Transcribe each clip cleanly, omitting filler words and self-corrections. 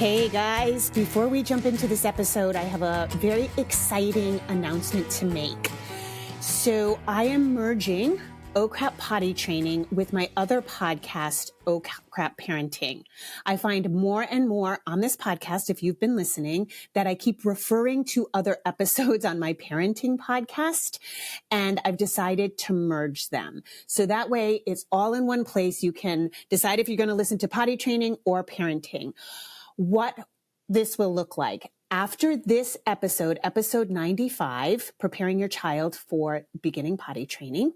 Hey guys, before we jump into this episode, I have a very exciting announcement to make. So I am merging Oh Crap Potty Training with my other podcast, Oh Crap Parenting. I find more and more on this podcast, if you've been listening, that I keep referring to other episodes on my parenting podcast, and I've decided to merge them. So that way it's all in one place. You can decide if you're going to listen to potty training or parenting. What this will look like. After this episode, episode 95, Preparing Your Child for Beginning Potty Training,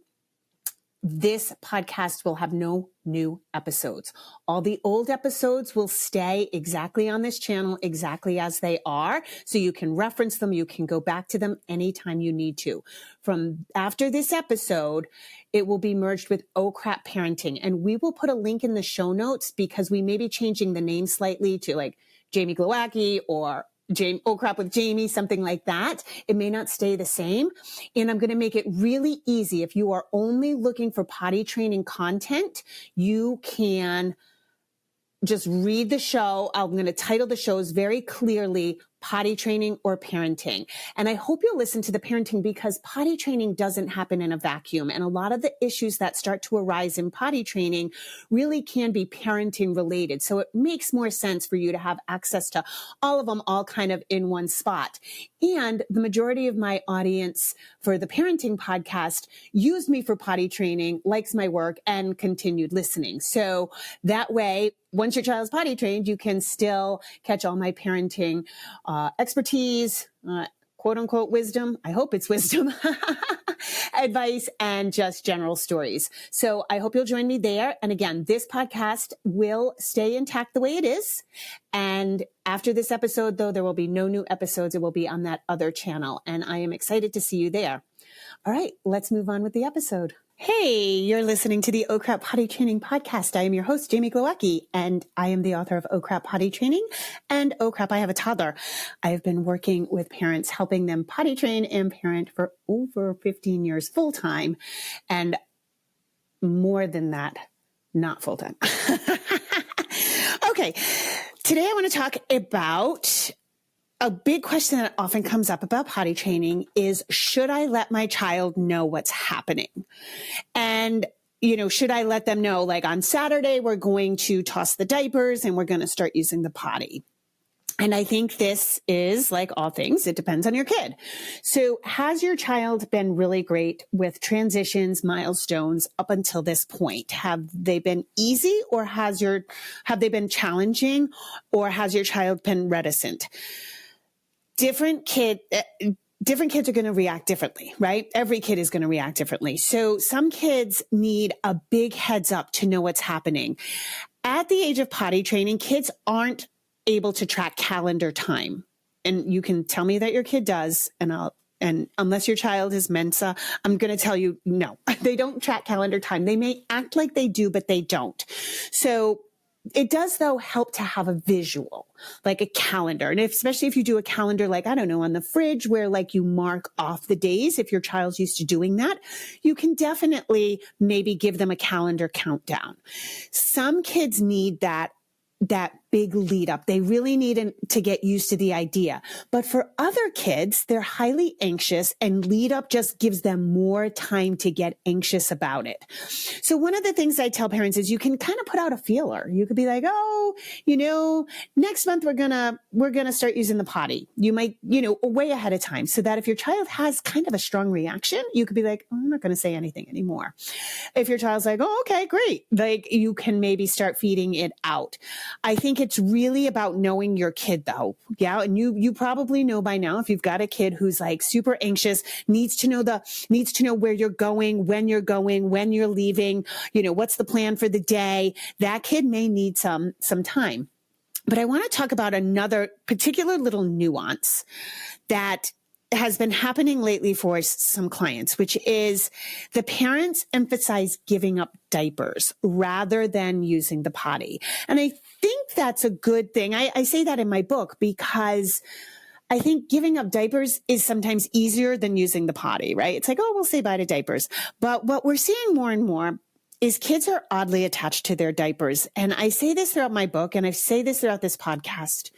this podcast will have no new episodes. All the old episodes will stay exactly on this channel, exactly as they are. So you can reference them. You can go back to them anytime you need to. From after this episode, it will be merged with Oh Crap Parenting. And we will put a link in the show notes because we may be changing the name slightly to like Jamie Glowacki or Oh Crap with Jamie, something like that. It may not stay the same. And I'm going to make it really easy. If you are only looking for potty training content, you can just read the show. I'm going to title the shows very clearly, Potty Training or Parenting. And I hope you'll listen to the parenting because potty training doesn't happen in a vacuum. And a lot of the issues that start to arise in potty training really can be parenting related. So it makes more sense for you to have access to all of them, all kind of in one spot. And the majority of my audience for the parenting podcast used me for potty training, likes my work, and continued listening. So that way, once your child's potty trained, you can still catch all my parenting expertise, quote unquote wisdom. I hope it's wisdom, advice, and just general stories. So I hope you'll join me there. And again, this podcast will stay intact the way it is. And after this episode, though, there will be no new episodes. It will be on that other channel. And I am excited to see you there. All right, let's move on with the episode. Hey, you're listening to the Oh Crap Potty Training podcast. I am your host, Jamie Glowacki, and I am the author of Oh Crap Potty Training and Oh Crap, I Have a Toddler. I have been working with parents, helping them potty train and parent for over 15 years full-time, and more than that, not full-time. Okay, today I want to talk about a big question that often comes up about potty training is, should I let my child know what's happening? And, should I let them know, like on Saturday, we're going to toss the diapers and we're going to start using the potty? And I think this is like all things. It depends on your kid. So has your child been really great with transitions, milestones up until this point? Have they been easy or have they been challenging, or has your child been reticent? Different kids are going to react differently, right? Every kid is going to react differently. So some kids need a big heads up to know what's happening. At the age of potty training, kids aren't able to track calendar time. And you can tell me that your kid does, and unless your child is Mensa, I'm going to tell you, no, they don't track calendar time. They may act like they do, but they don't. So it does, though, help to have a visual, like a calendar. And especially if you do a calendar, like, I don't know, on the fridge where like you mark off the days, if your child's used to doing that, you can definitely maybe give them a calendar countdown. Some kids need that big lead up. They really need to get used to the idea. But for other kids, they're highly anxious, and lead up just gives them more time to get anxious about it. So one of the things I tell parents is you can kind of put out a feeler. You could be like, oh, next month we're gonna start using the potty. You might, way ahead of time, so that if your child has kind of a strong reaction, you could be like, oh, I'm not going to say anything anymore. If your child's like, oh, okay, great, like you can maybe start feeding it out. I think it's really about knowing your kid, though. Yeah. And you probably know by now, if you've got a kid who's like super anxious, needs to know where you're going, when you're leaving, what's the plan for the day. That kid may need some time. But I want to talk about another particular little nuance that has been happening lately for some clients, which is the parents emphasize giving up diapers rather than using the potty. And I think that's a good thing. I say that in my book because I think giving up diapers is sometimes easier than using the potty, right? It's like, oh, we'll say bye to diapers. But what we're seeing more and more is kids are oddly attached to their diapers. And I say this throughout my book, and I say this throughout this podcast.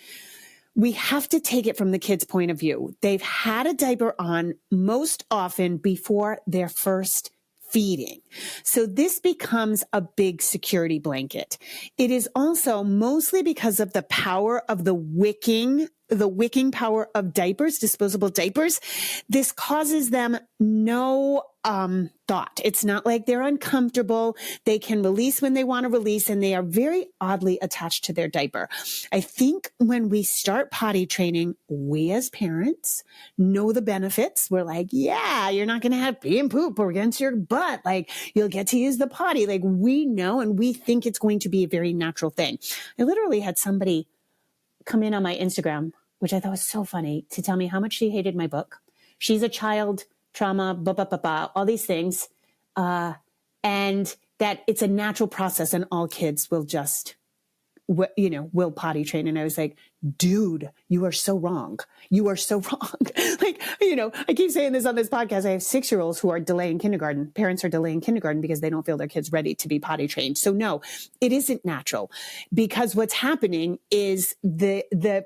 We have to take it from the kid's point of view. They've had a diaper on most often before their first feeding. So this becomes a big security blanket. It is also mostly because of the power of the wicking power of diapers, disposable diapers. This causes them no thought. It's not like they're uncomfortable. They can release when they want to release, and they are very oddly attached to their diaper. I think when we start potty training, we as parents know the benefits. We're like, yeah, you're not going to have pee and poop or against your butt. Like, you'll get to use the potty. Like, we know, and we think it's going to be a very natural thing. I literally had somebody come in on my Instagram, which I thought was so funny, to tell me how much she hated my book. She's a child, trauma, all these things. And that it's a natural process and all kids will just, will potty train. And I was like, dude, you are so wrong. You are so wrong. Like, I keep saying this on this podcast. I have 6-year-olds who are delaying kindergarten. Parents are delaying kindergarten because they don't feel their kids ready to be potty trained. So no, it isn't natural, because what's happening is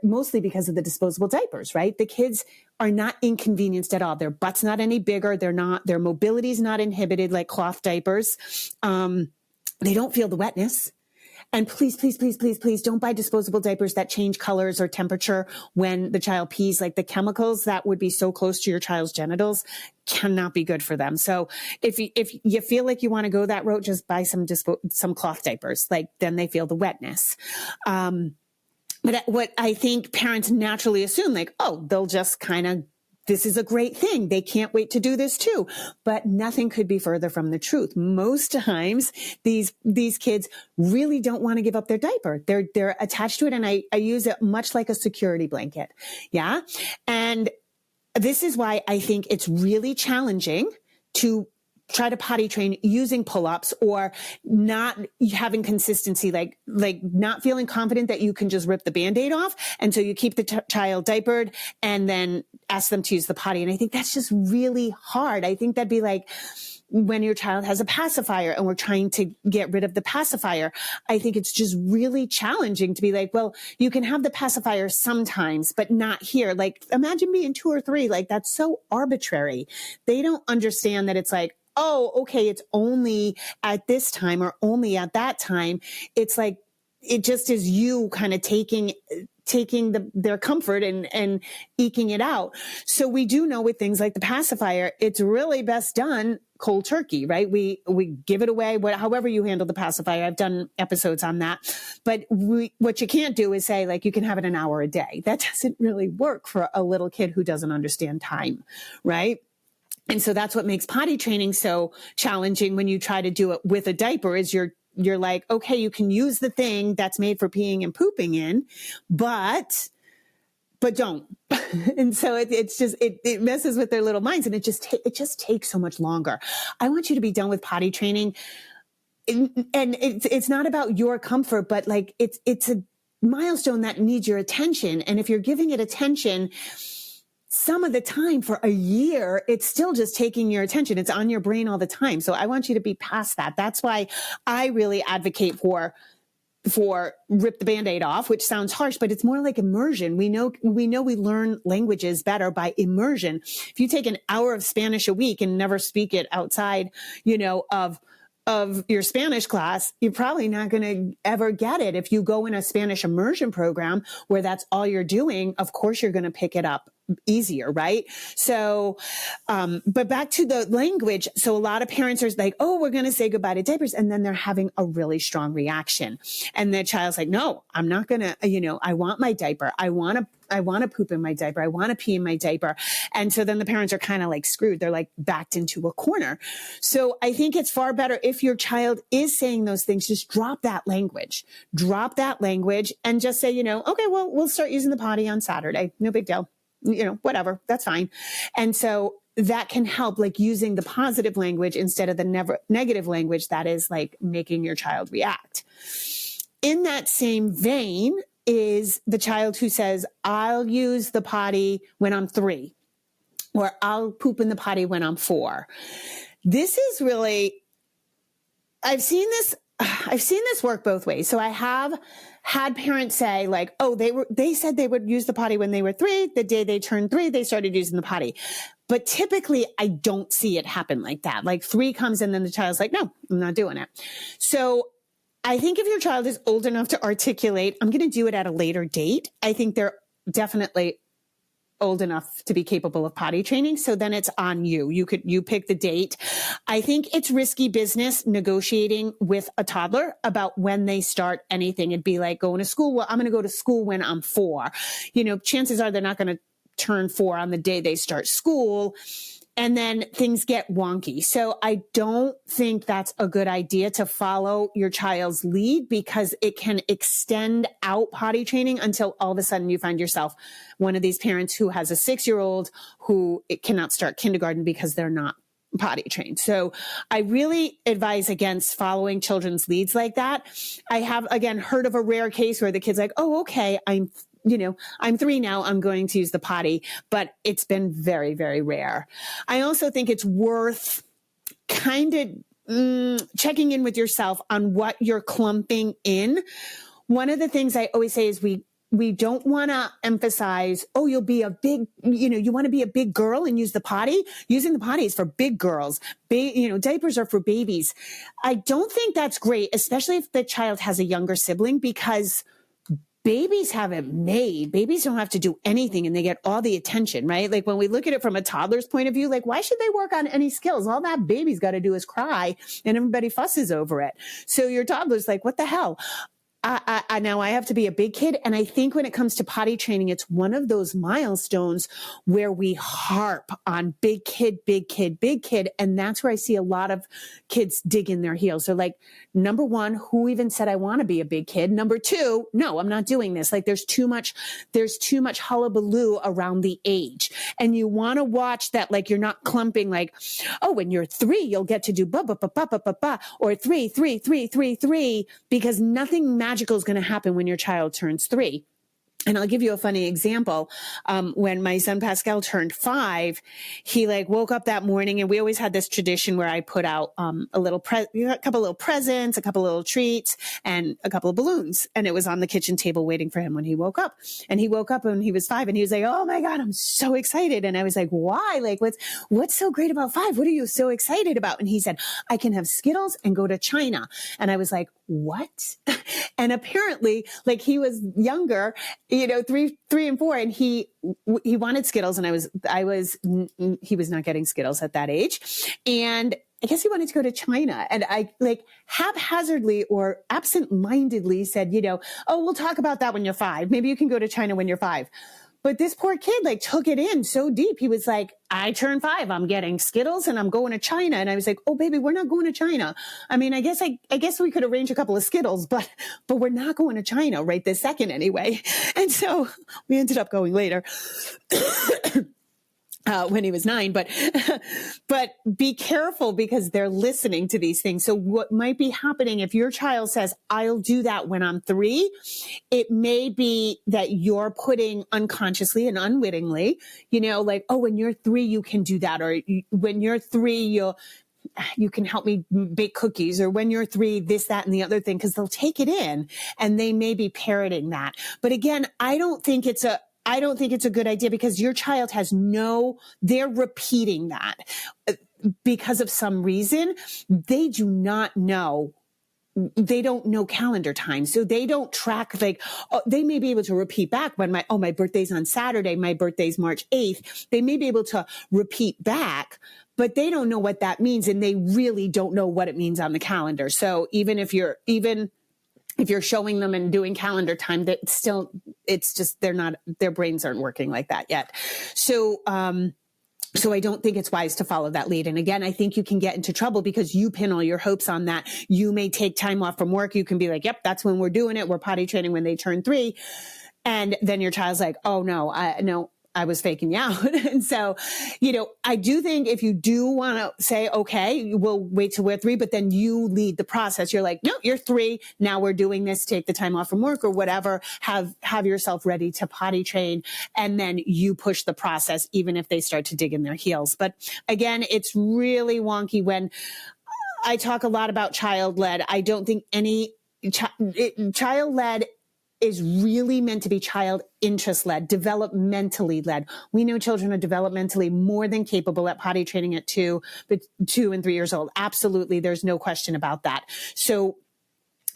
mostly because of the disposable diapers, right? The kids are not inconvenienced at all. Their butt's not any bigger. Their mobility is not inhibited like cloth diapers. They don't feel the wetness. And please, please, please, please, please don't buy disposable diapers that change colors or temperature when the child pees. Like, the chemicals that would be so close to your child's genitals cannot be good for them. So if you feel like you want to go that route, just buy some cloth diapers. Like, then they feel the wetness. But what I think parents naturally assume, like, oh, they'll just this is a great thing. They can't wait to do this too. But nothing could be further from the truth. Most times these kids really don't want to give up their diaper. They're attached to it. And I use it much like a security blanket. Yeah. And this is why I think it's really challenging to try to potty train using pull-ups or not having consistency, like not feeling confident that you can just rip the Band-Aid off. And so you keep the child diapered and then ask them to use the potty. And I think that's just really hard. I think that'd be like when your child has a pacifier and we're trying to get rid of the pacifier. I think it's just really challenging to be like, well, you can have the pacifier sometimes, but not here. Like, imagine being 2 or 3. Like, that's so arbitrary. They don't understand that it's like, oh, okay, it's only at this time or only at that time. It's like, it just is you kind of taking their comfort and eking it out. So we do know with things like the pacifier, it's really best done cold turkey, right? We give it away, however you handle the pacifier. I've done episodes on that. But what you can't do is say, like, you can have it an hour a day. That doesn't really work for a little kid who doesn't understand time, right? And so that's what makes potty training so challenging when you try to do it with a diaper, is you're like, okay, you can use the thing that's made for peeing and pooping in, but don't. And so it messes with their little minds, and it just takes so much longer. I want you to be done with potty training. And it's not about your comfort, but like it's a milestone that needs your attention. And if you're giving it attention, some of the time for a year, it's still just taking your attention. It's on your brain all the time. So I want you to be past that. That's why I really advocate for rip the Band-Aid off, which sounds harsh, but it's more like immersion. We know we learn languages better by immersion. If you take an hour of Spanish a week and never speak it outside, of your Spanish class, you're probably not going to ever get it. If you go in a Spanish immersion program where that's all you're doing, of course you're going to pick it up easier, right? So, but back to the language. So a lot of parents are like, oh, we're going to say goodbye to diapers. And then they're having a really strong reaction. And the child's like, no, I'm not going to, I want my diaper. I want to poop in my diaper. I want to pee in my diaper. And so then the parents are kind of like screwed. They're like backed into a corner. So I think it's far better if your child is saying those things, just drop that language and just say, okay, well, we'll start using the potty on Saturday. No big deal. Whatever, that's fine. And so that can help, like using the positive language instead of the negative language that is like making your child react. In that same vein is the child who says, I'll use the potty when I'm 3, or I'll poop in the potty when I'm 4. This is really I've seen this work both ways. So I have had parents say like, oh, they said they would use the potty when they were 3. The day they turned 3, they started using the potty. But typically I don't see it happen like that. Like 3 comes and then the child's like, no, I'm not doing it. So I think if your child is old enough to articulate, I'm going to do it at a later date. I think they're definitely old enough to be capable of potty training. So then it's on you. You pick the date. I think it's risky business negotiating with a toddler about when they start anything. It'd be like going to school. Well, I'm going to go to school when I'm 4. Chances are they're not going to turn 4 on the day they start school. And then things get wonky. So I don't think that's a good idea to follow your child's lead, because it can extend out potty training until all of a sudden you find yourself one of these parents who has a 6-year-old who it cannot start kindergarten because they're not potty trained. So I really advise against following children's leads like that. I have, again, heard of a rare case where the kid's like, oh, okay, I'm 3 now, I'm going to use the potty, but it's been very, very rare. I also think it's worth kind of checking in with yourself on what you're clumping in. One of the things I always say is we don't want to emphasize, oh, you'll be a big, you want to be a big girl and use the potty. Using the potty is for big girls. Diapers are for babies. I don't think that's great, especially if the child has a younger sibling, because babies have it made. Babies don't have to do anything and they get all the attention, right? Like when we look at it from a toddler's point of view, like why should they work on any skills? All that baby's got to do is cry and everybody fusses over it. So your toddler's like, what the hell? Now I have to be a big kid. And I think when it comes to potty training, it's one of those milestones where we harp on big kid, big kid, big kid. And that's where I see a lot of kids dig in their heels. They're like, number 1, who even said I want to be a big kid? Number 2, no, I'm not doing this. Like there's too much hullabaloo around the age. And you want to watch that, like you're not clumping like, oh, when you're 3, you'll get to do ba ba ba ba ba ba ba, or 3, 3, 3, 3, 3, because nothing magical is going to happen when your child turns 3. And I'll give you a funny example. When my son Pascal turned 5, he woke up that morning, and we always had this tradition where I put out a couple little presents, a couple little treats, and a couple of balloons. And it was on the kitchen table waiting for him when he woke up. And he woke up when he was 5, and he was like, "Oh my God, I'm so excited!" And I was like, "Why? Like, what's so great about 5? What are you so excited about?" And he said, "I can have Skittles and go to China." And I was like, "What?" And apparently, like he was younger. 3 and 4, and he wanted Skittles, and he was not getting Skittles at that age. And I guess he wanted to go to China. And I haphazardly or absent-mindedly said, "Oh, we'll talk about that when you're 5. Maybe you can go to China when you're 5. But this poor kid took it in so deep. He was like, I turned 5. I'm getting Skittles and I'm going to China. And I was like, oh, baby, we're not going to China. I mean, I guess we could arrange a couple of Skittles, but we're not going to China right this second anyway. And so we ended up going later. When he was 9, but be careful, because they're listening to these things. So what might be happening if your child says, I'll do that when I'm 3, it may be that you're putting unconsciously and unwittingly, oh, when you're 3, you can do that. Or when you're 3, you can help me bake cookies, or when you're 3, this, that, and the other thing, because they'll take it in and they may be parroting that. But again, I don't think it's a good idea, because your child they're repeating that because of some reason. They do not know. They don't know calendar time. So they don't track, they may be able to repeat back when my birthday's on Saturday, my birthday's March 8th. They may be able to repeat back, but they don't know what that means. And they really don't know what it means on the calendar. So even if you're showing them and doing calendar time, it's just, their brains aren't working like that yet. So I don't think it's wise to follow that lead. And again, I think you can get into trouble because you pin all your hopes on that. You may take time off from work. You can be like, yep, that's when we're doing it. We're potty training when they turn 3. And then your child's like, oh no, I was faking you out. And so, I do think if you do want to say, okay, we'll wait till we're 3, but then you lead the process. You're like, no, you're 3. Now we're doing this. Take the time off from work or whatever. Have yourself ready to potty train. And then you push the process, even if they start to dig in their heels. But again, it's really wonky when I talk a lot about child-led. I don't think any child-led is really meant to be child interest-led, developmentally led. We know children are developmentally more than capable at potty training at 2 and 3 years old. Absolutely. There's no question about that. So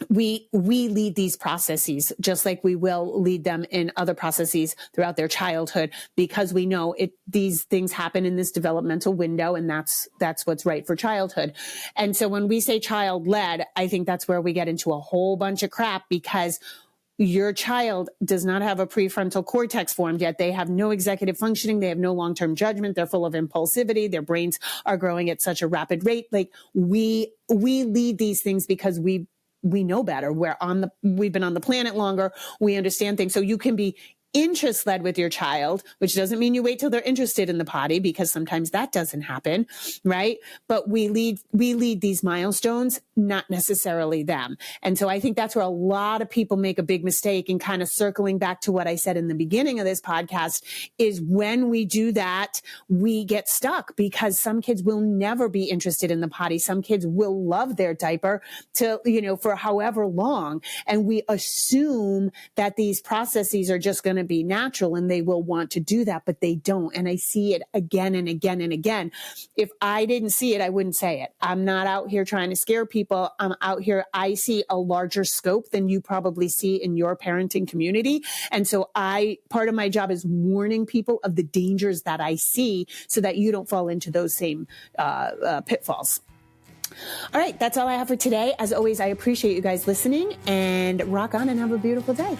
we lead these processes just like we will lead them in other processes throughout their childhood, because we know these things happen in this developmental window, and that's what's right for childhood. And so when we say child-led, I think that's where we get into a whole bunch of crap, because your child does not have a prefrontal cortex formed yet. They have no executive functioning. They have no long-term judgment. They're full of impulsivity. Their brains are growing at such a rapid rate. Like we lead these things because we know better. We've been on the planet longer. We understand things. So you can be interest-led with your child, which doesn't mean you wait till they're interested in the potty, because sometimes that doesn't happen, right? But we lead these milestones, not necessarily them. And so I think that's where a lot of people make a big mistake. And kind of circling back to what I said in the beginning of this podcast is when we do that, we get stuck, because some kids will never be interested in the potty. Some kids will love their diaper for however long. And we assume that these processes are just going to be natural and they will want to do that, but they don't. And I see it again and again and again. If I didn't see it, I wouldn't say it. I'm not out here trying to scare people. I'm out here. I see a larger scope than you probably see in your parenting community. And so part of my job is warning people of the dangers that I see so that you don't fall into those same pitfalls. All right. That's all I have for today. As always, I appreciate you guys listening, and rock on and have a beautiful day.